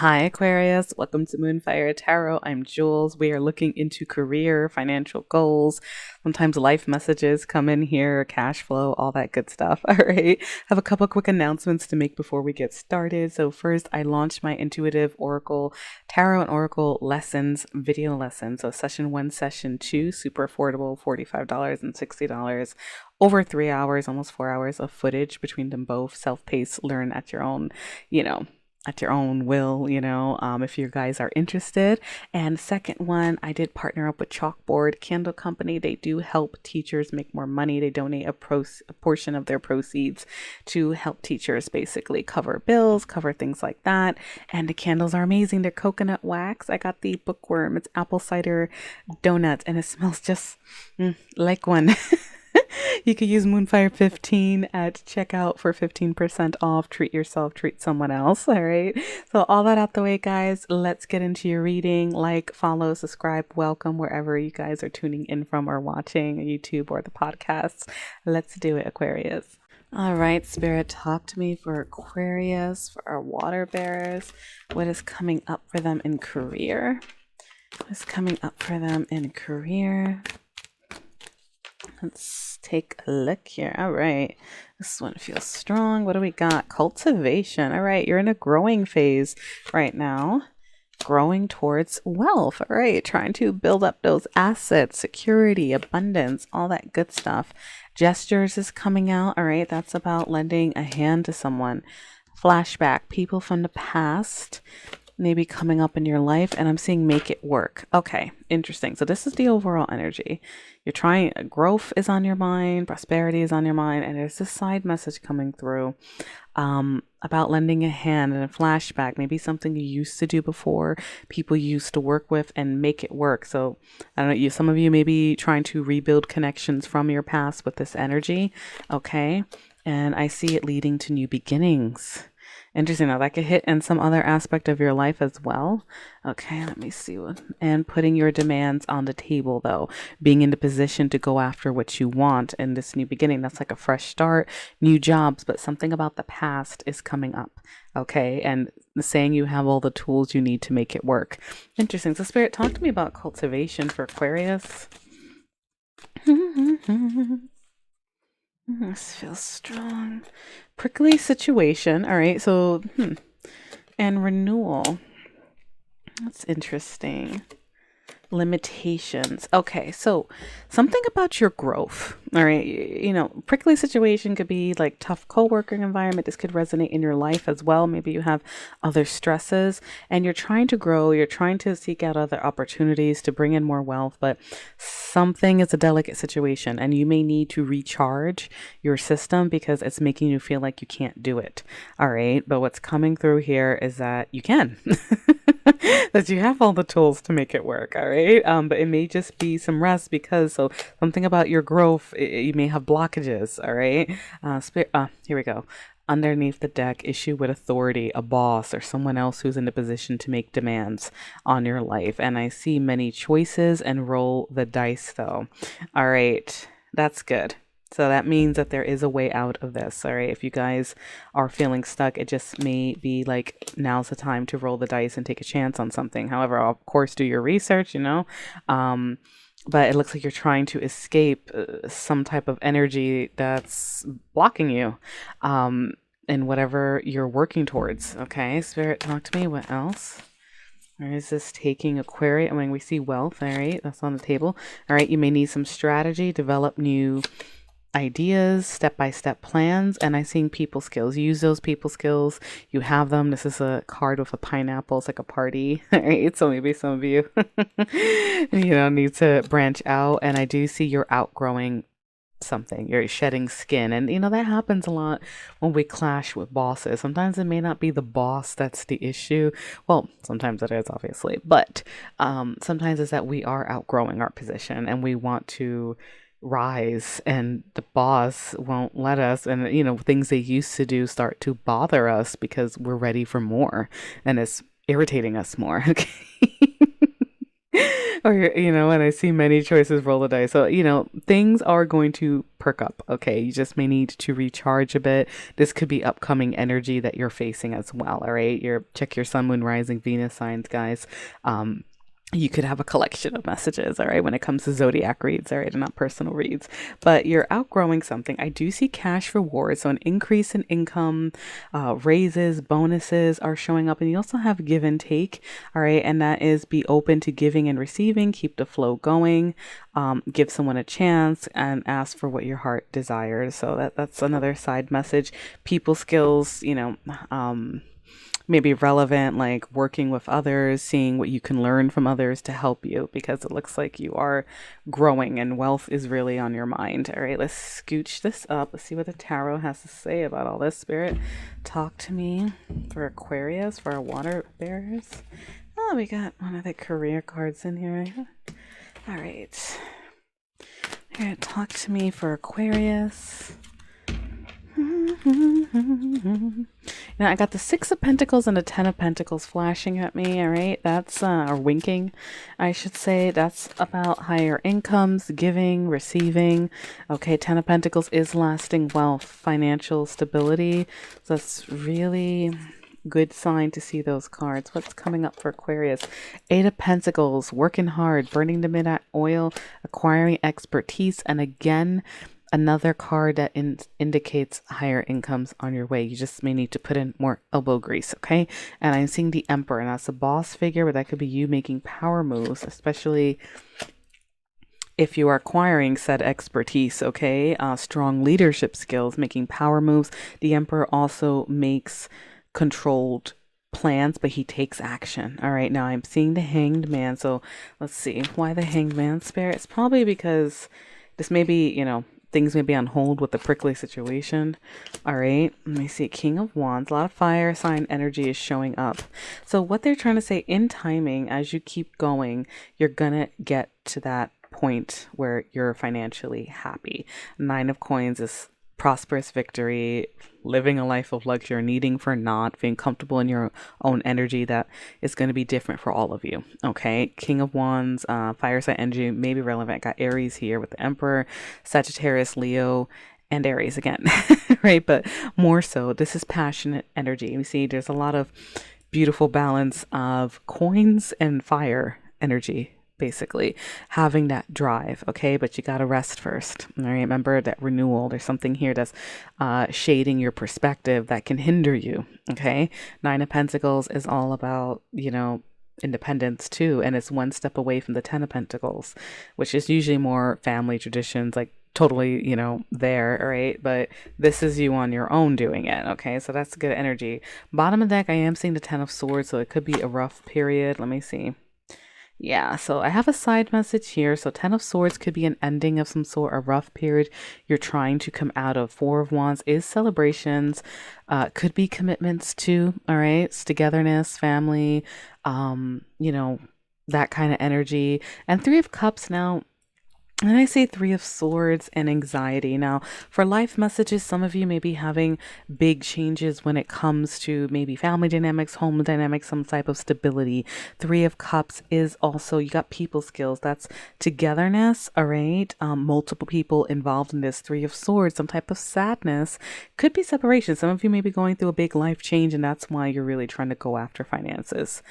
Hi, Aquarius. Welcome to Moonfire Tarot. I'm Jules. We are looking into career, financial goals. Sometimes life messages come in here, cash flow, all that good stuff. All right. I have a couple quick announcements to make before we get started. So first, I launched my intuitive oracle tarot and oracle lessons, video lessons. So session 1, session 2, super affordable, $45 and $60. Over 3 hours, almost 4 hours of footage between them both. Self-paced, learn at your own, at your own will, if you guys are interested. And second one, I did partner up with Chalkboard Candle Company. They do help teachers make more money. They donate a portion of their proceeds to help teachers basically cover bills, cover things like that. And the candles are amazing. They're coconut wax. I got the bookworm. It's apple cider donut, and it smells just like one. You could use Moonfire 15 at checkout for 15% off. Treat yourself, treat someone else. All right. So all that out the way, guys, let's get into your reading. Like, follow, subscribe, welcome wherever you guys are tuning in from or watching YouTube or the podcasts. Let's do it, Aquarius. All right, Spirit, talk to me for Aquarius, for our water bearers. What is coming up for them in career? What is coming up for them in career? Let's take a look here. All right. This one feels strong. What do we got? Cultivation. All right. You're in a growing phase right now. Growing towards wealth. All right. Trying to build up those assets, security, abundance, all that good stuff. Gestures is coming out. All right. That's about lending a hand to someone. Flashback. People from the past maybe coming up in your life, and I'm seeing make it work. Okay, interesting. So this is the overall energy. You're trying, growth is on your mind, prosperity is on your mind, and there's this side message coming through about lending a hand and a flashback, maybe something you used to do before, people you used to work with, and make it work. So I don't know, some of you may be trying to rebuild connections from your past with this energy. Okay, and I see it leading to new beginnings. Interesting. Now that could hit in some other aspect of your life as well. Okay, let me see what. And putting your demands on the table, though, being in the position to go after what you want in this new beginning. That's like a fresh start, new jobs, but something about the past is coming up. Okay, and saying you have all the tools you need to make it work. Interesting. So, Spirit, talk to me about cultivation for Aquarius. This feels strong. Prickly situation. All right. So, and renewal. That's interesting. Limitations. Okay, so something about your growth. All right, prickly situation could be like tough co-working environment. This could resonate in your life as well. Maybe you have other stresses and you're trying to grow. You're trying to seek out other opportunities to bring in more wealth, but something is a delicate situation and you may need to recharge your system because it's making you feel like you can't do it. All right, but what's coming through here is that you can. That you have all the tools to make it work. All right. But it may just be some rest because something about your growth, you may have blockages. All right. Here we go. Underneath the deck, issue with authority, a boss or someone else who's in a position to make demands on your life. And I see many choices and roll the dice though. All right. That's good. So that means that there is a way out of this. All right. If you guys are feeling stuck, it just may be like now's the time to roll the dice and take a chance on something. However, of course, do your research, but it looks like you're trying to escape some type of energy that's blocking you in whatever you're working towards. Okay. Spirit, talk to me. What else? Or is this taking Aquarius? I mean, we see wealth. All right. That's on the table. All right. You may need some strategy, develop new ideas, step-by-step plans, and I'm seeing people skills. Use those people skills. You have them. This is a card with a pineapple. It's like a party, right? So maybe some of you, need to branch out. And I do see you're outgrowing something. You're shedding skin, and that happens a lot when we clash with bosses. Sometimes it may not be the boss that's the issue. Well, sometimes it is, obviously, but sometimes it's that we are outgrowing our position and we want to rise and the boss won't let us, and things they used to do start to bother us because we're ready for more and it's irritating us more. Okay. Or, when I see many choices, roll the dice. So, things are going to perk up. Okay. You just may need to recharge a bit. This could be upcoming energy that you're facing as well. All right. Check your sun, moon, rising, Venus signs, guys. You could have a collection of messages, all right, when it comes to zodiac reads, all right, and not personal reads. But you're outgrowing something. I do see cash rewards, so an increase in income, raises, bonuses are showing up. And you also have give and take, all right, and that is be open to giving and receiving, keep the flow going, give someone a chance, and ask for what your heart desires. So that's another side message. People skills, maybe relevant, like working with others, seeing what you can learn from others to help you, because it looks like you are growing and wealth is really on your mind. All right, let's scooch this up. Let's see what the tarot has to say about all this. Spirit, talk to me for Aquarius, for our water bearers. Oh, we got one of the career cards in here. All right. All right, talk to me for Aquarius. Now I got the Six of Pentacles and the Ten of Pentacles flashing at me. All right, that's or winking, I should say. That's about higher incomes, giving, receiving. Okay, Ten of Pentacles is lasting wealth, financial stability. So that's really good sign to see those cards. What's coming up for Aquarius? Eight of Pentacles, working hard, burning the midnight oil, acquiring expertise, and again, another card that indicates higher incomes on your way. You just may need to put in more elbow grease, okay? And I'm seeing the Emperor, and that's a boss figure, but that could be you making power moves, especially if you are acquiring said expertise, okay? Strong leadership skills, making power moves. The Emperor also makes controlled plans, but he takes action. All right, now I'm seeing the Hanged Man. So let's see. Why the Hanged Man, Spirit? It's probably because this may be, things may be on hold with the prickly situation. All right, let me see. King of Wands, a lot of fire sign energy is showing up. So what they're trying to say, in timing, as you keep going, you're gonna get to that point where you're financially happy. Nine of Coins is prosperous victory, living a life of luxury, needing for not, being comfortable in your own energy. That is going to be different for all of you. Okay. King of Wands, fire sign energy may be relevant. Got Aries here with the Emperor, Sagittarius, Leo, and Aries again, right? But more so, this is passionate energy. You see, there's a lot of beautiful balance of coins and fire energy, basically having that drive. Okay, but you got to rest first. All right, remember that renewal. There's something here that's shading your perspective that can hinder you. Okay, Nine of Pentacles is all about, independence too, and it's one step away from the Ten of Pentacles, which is usually more family traditions, like totally, there. All right, but this is you on your own doing it. Okay, so that's good energy. Bottom of the deck, I am seeing the Ten of Swords, so it could be a rough period. Let me see. Yeah, so I have a side message here. So Ten of Swords could be an ending of some sort, a rough period you're trying to come out of. Four of Wands is celebrations, could be commitments too. All right, it's togetherness, family, that kind of energy. And Three of Cups now. And I say Three of Swords and anxiety. Now, for life messages, some of you may be having big changes when it comes to maybe family dynamics, home dynamics, some type of stability. Three of Cups is also, you got people skills. That's togetherness, all right? Multiple people involved in this. Three of Swords, some type of sadness. Could be separation. Some of you may be going through a big life change, and that's why you're really trying to go after finances.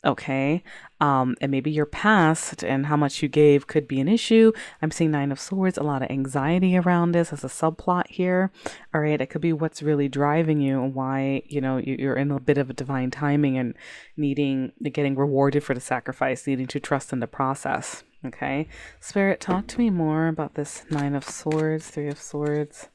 Okay. And maybe your past and how much you gave could be an issue. I'm seeing Nine of Swords, a lot of anxiety around this as a subplot here. All right. It could be what's really driving you and why, you're in a bit of a divine timing and getting rewarded for the sacrifice, needing to trust in the process. Okay. Spirit, talk to me more about this Nine of Swords, Three of Swords.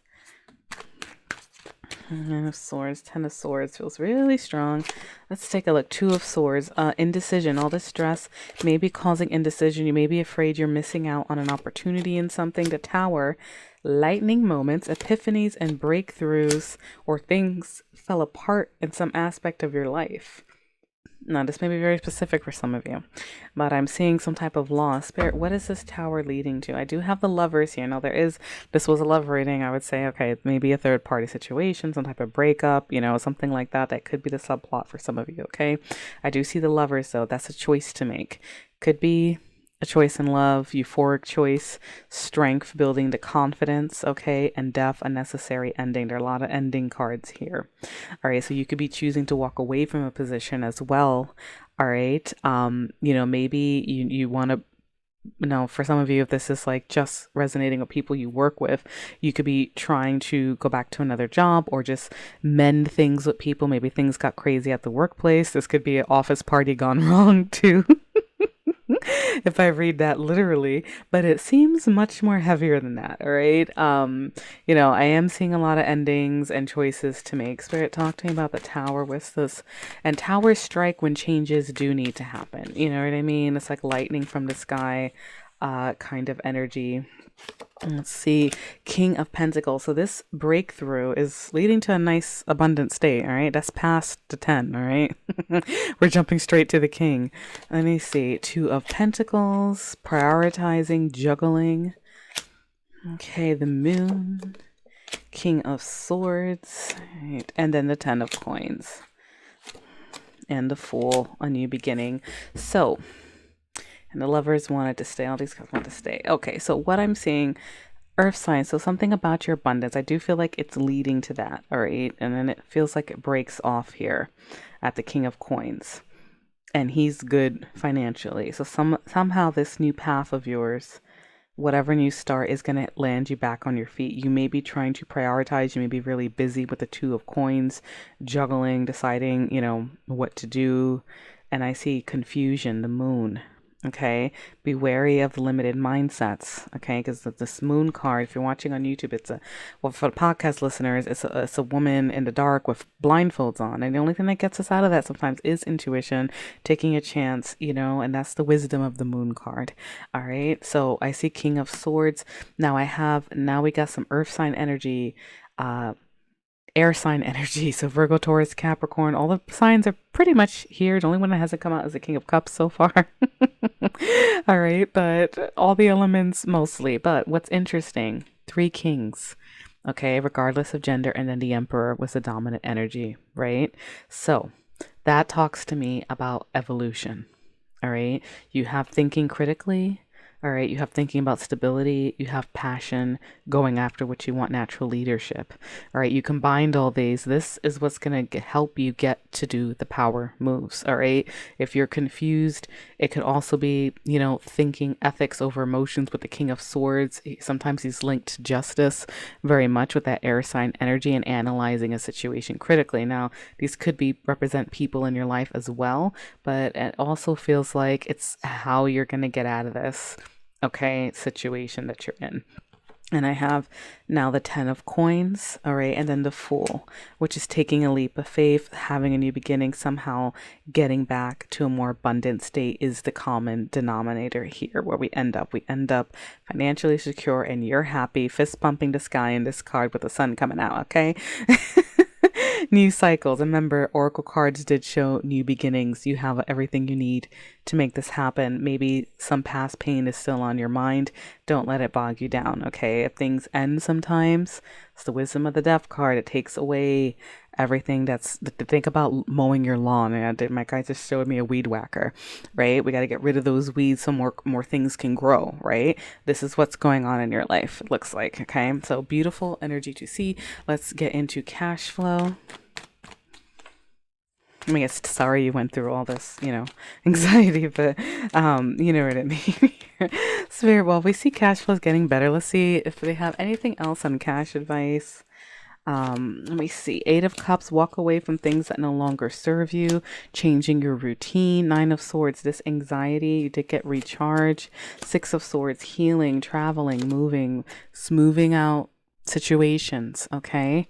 Nine of Swords, Ten of Swords feels really strong. Let's take a look. Two of Swords, indecision. All this stress may be causing indecision. You may be afraid you're missing out on an opportunity in something. The Tower, lightning moments, epiphanies, and breakthroughs, or things fell apart in some aspect of your life. Now, this may be very specific for some of you, but I'm seeing some type of loss. Spirit, what is this Tower leading to? I do have the Lovers here. Now, this was a love reading. I would say, okay, maybe a third party situation, some type of breakup, something like that. That could be the subplot for some of you, okay? I do see the Lovers, though. That's a choice to make. Could be a a choice in love, euphoric choice, strength, building the confidence, okay, and death, a necessary ending. There are a lot of ending cards here. All right, so you could be choosing to walk away from a position as well. All right, maybe you want to, for some of you, if this is like just resonating with people you work with, you could be trying to go back to another job or just mend things with people. Maybe things got crazy at the workplace. This could be an office party gone wrong too. If I read that literally, but it seems much more heavier than that. All right. I am seeing a lot of endings and choices to make. Spirit, talk to me about the Tower. What's this? And towers strike when changes do need to happen. You know what I mean? It's like lightning from the sky, kind of energy. Let's see, King of Pentacles. So this breakthrough is leading to a nice abundant state. All right, that's past the 10. All right, we're jumping straight to the King. Let me see, Two of Pentacles, prioritizing, juggling. Okay, the Moon, King of Swords, right, and then the 10 of Coins, and the Fool, a new beginning. So. And the Lovers wanted to stay. All these guys want to stay. Okay, so what I'm seeing, Earth sign. So something about your abundance. I do feel like it's leading to that. All right. And then it feels like it breaks off here at the King of Coins. And he's good financially. So somehow this new path of yours, whatever new start, is going to land you back on your feet. You may be trying to prioritize. You may be really busy with the Two of Coins, juggling, deciding, what to do. And I see confusion, the Moon. Okay, be wary of limited mindsets. Okay, because this Moon card, if you're watching on YouTube, for the podcast listeners, it's a woman in the dark with blindfolds on, and the only thing that gets us out of that sometimes is intuition, taking a chance, and that's the wisdom of the Moon card. All right, so I see King of Swords. Now we got some Earth sign energy, air sign energy. So Virgo, Taurus, Capricorn, all the signs are pretty much here. The only one that hasn't come out is the King of Cups so far. All right, but all the elements mostly. But what's interesting, 3 kings, okay, regardless of gender, and then the Emperor was the dominant energy, right? So that talks to me about evolution. All right, you have thinking critically. All right, you have thinking about stability, you have passion, going after what you want, natural leadership. All right, you combined all these. This is what's going to help you get to do the power moves. All right, if you're confused, it could also be, thinking ethics over emotions with the King of Swords. Sometimes he's linked to justice very much with that air sign energy and analyzing a situation critically. Now, these could represent people in your life as well, but it also feels like it's how you're going to get out of this. Okay, situation that you're in. And I have now the 10 of Coins, all right, and then the Fool, which is taking a leap of faith, having a new beginning, somehow getting back to a more abundant state is the common denominator here where we end up. We end up financially secure and you're happy, fist pumping the sky in this card with the sun coming out, okay? New cycles. Remember, Oracle cards did show new beginnings. You have everything you need to make this happen. Maybe some past pain is still on your mind. Don't let it bog you down, okay? If things end sometimes, it's the wisdom of the Death card. It takes away everything that's to think about mowing your lawn. And my guy just showed me a weed whacker, right? We got to get rid of those weeds so more things can grow, right? This is what's going on in your life, it looks like, okay? So beautiful energy to see. Let's get into cash flow. I mean, sorry you went through all this, anxiety, but you know what I mean. Spirit, well, we see cash flow is getting better. Let's see if they have anything else on cash advice. Let me see. 8 of Cups, walk away from things that no longer serve you, changing your routine. 9 of Swords, this anxiety, you did get recharged. 6 of Swords, healing, traveling, moving, smoothing out situations, okay?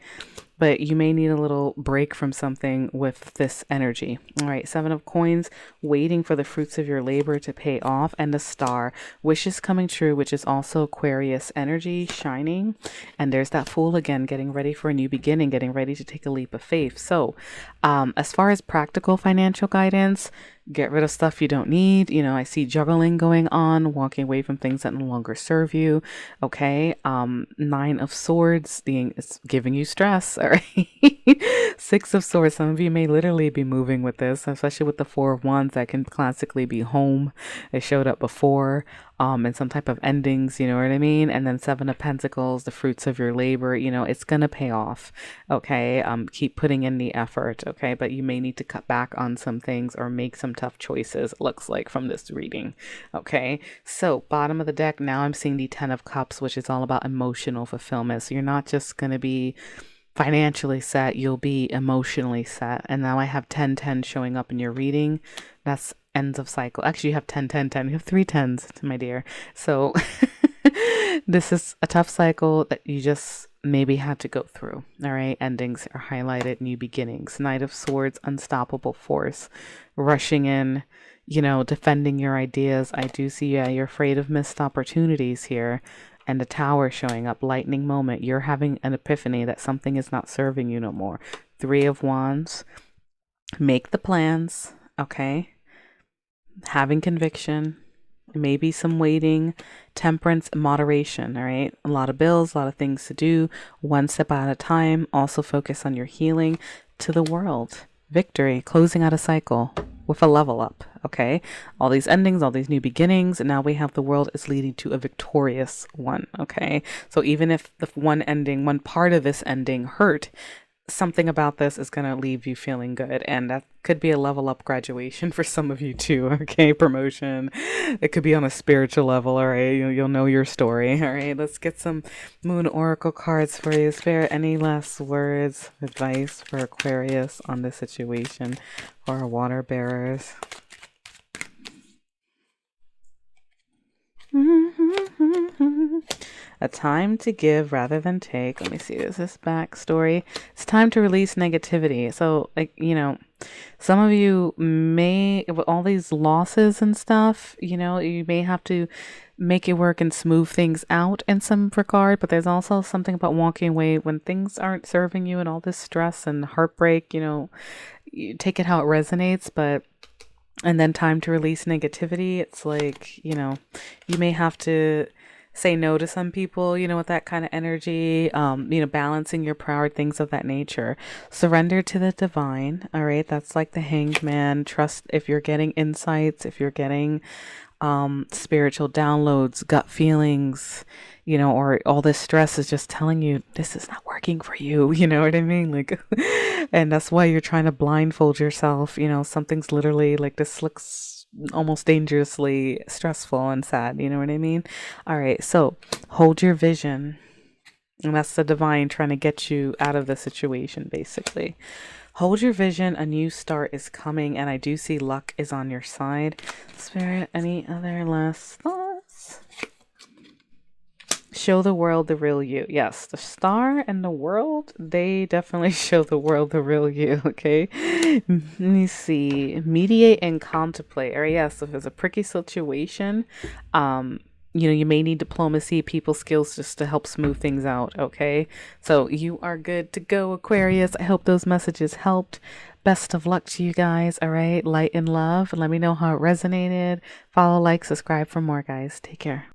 But you may need a little break from something with this energy. All right, 7 of Coins, waiting for the fruits of your labor to pay off. And the Star, wishes coming true, which is also Aquarius energy, shining. And there's that Fool again, getting ready for a new beginning, getting ready to take a leap of faith. So as far as practical financial guidance, get rid of stuff you don't need. I see juggling going on, walking away from things that no longer serve you. Okay. 9 of Swords, it's giving you stress. All right. Six of Swords. Some of you may literally be moving with this, especially with the Four of Wands. That can classically be home. It showed up before, and some type of endings, you know what I mean? And then Seven of Pentacles, the fruits of your labor, you know, it's going to pay off. Okay. Keep putting in the effort. Okay. But you may need to cut back on some things or make some tough choices, it looks like, from this reading. Okay. So bottom of the deck, now I'm seeing the Ten of Cups, which is all about emotional fulfillment. So you're not just going to be financially set, you'll be emotionally set. And now I have 10-10 showing up in your reading. That's ends of cycle. Actually, you have 10-10-10. You have 3 tens, my dear. So this is a tough cycle that you just maybe had to go through. All right. Endings are highlighted, new beginnings. Knight of Swords, unstoppable force, rushing in, you know, defending your ideas. I do see, yeah, you're afraid of missed opportunities here. And the Tower showing up, lightning moment. You're having an epiphany that something is not serving you no more. Three of Wands, make the plans, okay? Having conviction, maybe some waiting, temperance, moderation, all right? A lot of bills, a lot of things to do, one step at a time. Also focus on your healing. To the World, victory, closing out a cycle with a level up, okay? All these endings, all these new beginnings, and now we have the World is leading to a victorious one, okay? So even if the one ending, one part of this ending hurt, something about this is going to leave you feeling good, and that could be a level up graduation for some of you too, okay? Promotion. It could be on a spiritual level, all right? You'll know your story, all right? Let's get some Moon Oracle cards for you. Spirit, any last words, advice for Aquarius on this situation, or our water bearers? A time to give rather than take. Let me see. Is this backstory? It's time to release negativity. So, like, you know, some of you may, with all these losses and stuff, you know, you may have to make it work and smooth things out in some regard. But there's also something about walking away when things aren't serving you and all this stress and heartbreak, you know, you take it how it resonates. But and then time to release negativity. It's like, you know, you may have to say no to some people, you know, with that kind of energy, you know, balancing your prior things of that nature. Surrender to the divine. All right. That's like the Hanged Man. Trust if you're getting insights, if you're getting spiritual downloads, gut feelings, you know, or all this stress is just telling you this is not working for you. You know what I mean? Like, and that's why you're trying to blindfold yourself. You know, something's literally like, this looks almost dangerously stressful and sad. You know what I mean? All right. So hold your vision. And that's the divine trying to get you out of the situation, basically. Hold your vision. A new start is coming. And I do see luck is on your side. Spirit, any other last thoughts? Show the world the real you. Yes, the star and the world, they definitely show the world the real you, okay? Let me see. Mediate and contemplate. Or yes, if there's a pricky situation, you know, you may need diplomacy, people skills just to help smooth things out, okay? So you are good to go, Aquarius. I hope those messages helped. Best of luck to you guys, all right? Light and love. Let me know how it resonated. Follow, like, subscribe for more, guys. Take care.